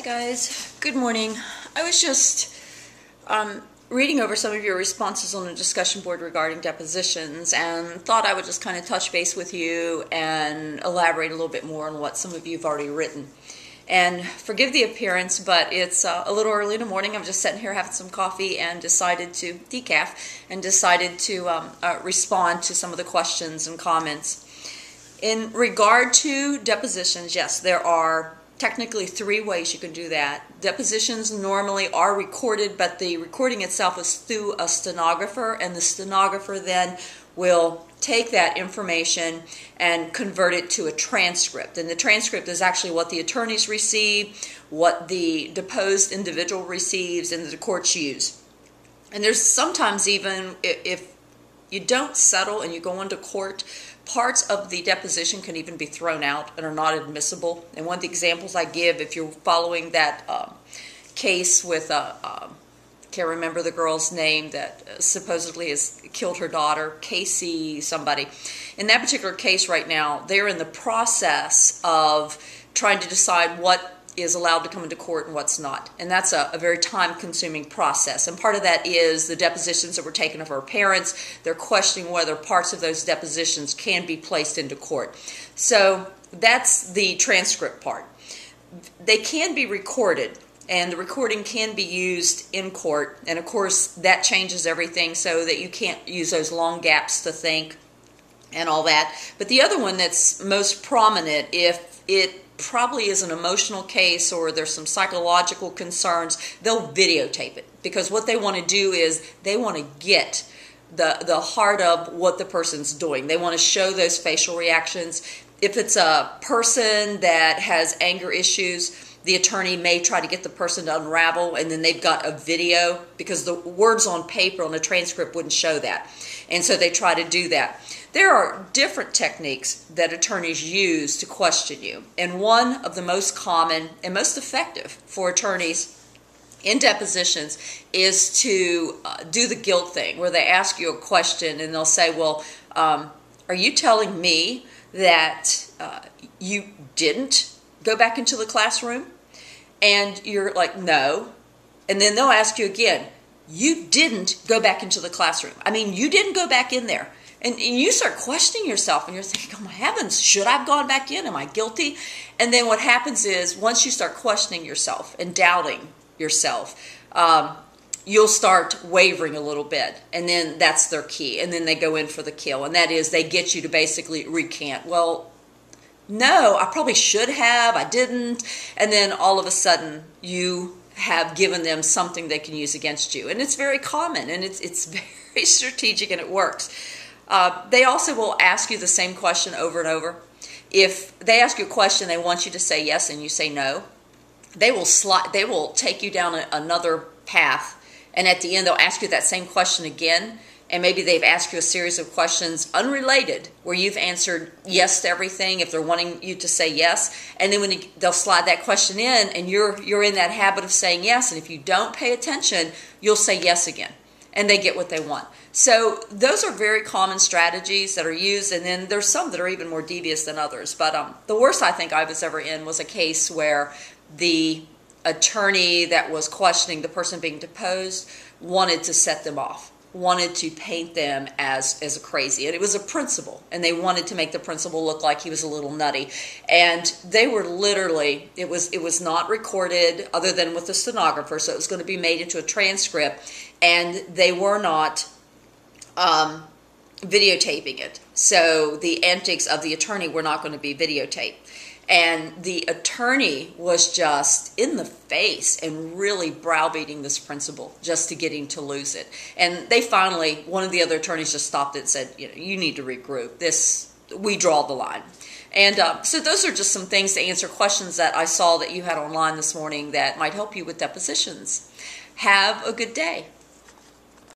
Hi guys, good morning. I was just reading over some of your responses on the discussion board regarding depositions and thought I would just kind of touch base with you and elaborate a little bit more on what some of you have already written. And forgive the appearance, but it's a little early in the morning. I'm just sitting here having some coffee and decided to respond to some of the questions and comments. In regard to depositions, yes, there are technically 3 ways you can do that. Depositions normally are recorded, but the recording itself is through a stenographer, and the stenographer then will take that information and convert it to a transcript. And the transcript is actually what the attorneys receive, what the deposed individual receives, and the courts use. And there's sometimes even, if you don't settle and you go into court, parts of the deposition can even be thrown out and are not admissible. And one of the examples I give, if you're following that case with, can't remember the girl's name that supposedly has killed her daughter, Casey somebody. In that particular case right now, they're in the process of trying to decide what is allowed to come into court and what's not. And that's a very time-consuming process. And part of that is the depositions that were taken of her parents. They're questioning whether parts of those depositions can be placed into court. So that's the transcript part. They can be recorded, and the recording can be used in court. And of course, that changes everything so that you can't use those long gaps to think and all that. But the other one that's most prominent, if it probably is an emotional case or there's some psychological concerns, they'll videotape it, because what they want to do is they want to get the heart of what the person's doing. They want to show those facial reactions. If it's a person that has anger issues, the attorney may try to get the person to unravel, and then they've got a video, because the words on paper on the transcript wouldn't show that. And so they try to do that. There are different techniques that attorneys use to question you. And one of the most common and most effective for attorneys in depositions is to do the guilt thing, where they ask you a question and they'll say, well, are you telling me that you didn't go back into the classroom? And you're like, no. And then they'll ask you again, you didn't go back into the classroom. I mean, you didn't go back in there. And you start questioning yourself, and you're thinking, oh my heavens, should I have gone back in? Am I guilty? And then what happens is, once you start questioning yourself and doubting yourself, you'll start wavering a little bit. And then that's their key. And then they go in for the kill. And that is, they get you to basically recant. Well, no, I probably should have. I didn't. And then all of a sudden, you have given them something they can use against you. And it's very common, and it's very strategic, and it works. They also will ask you the same question over and over. If they ask you a question, they want you to say yes and you say no, they will take you down another path, and at the end they'll ask you that same question again, and maybe they've asked you a series of questions unrelated where you've answered yes to everything if they're wanting you to say yes, and then they'll slide that question in, and you're in that habit of saying yes, and if you don't pay attention, you'll say yes again, and they get what they want. So those are very common strategies that are used, and then there's some that are even more devious than others. But the worst I think I was ever in was a case where the attorney that was questioning the person being deposed wanted to set them off, wanted to paint them as a crazy. And it was a principal, and they wanted to make the principal look like he was a little nutty. And they were literally, it was not recorded other than with the stenographer, so it was going to be made into a transcript, and they were not videotaping it. So the antics of the attorney were not going to be videotaped. And the attorney was just in the face and really browbeating this principal just to get him to lose it. And they finally, one of the other attorneys just stopped it and said, you need to regroup. We draw the line. And so those are just some things to answer questions that I saw that you had online this morning that might help you with depositions. Have a good day.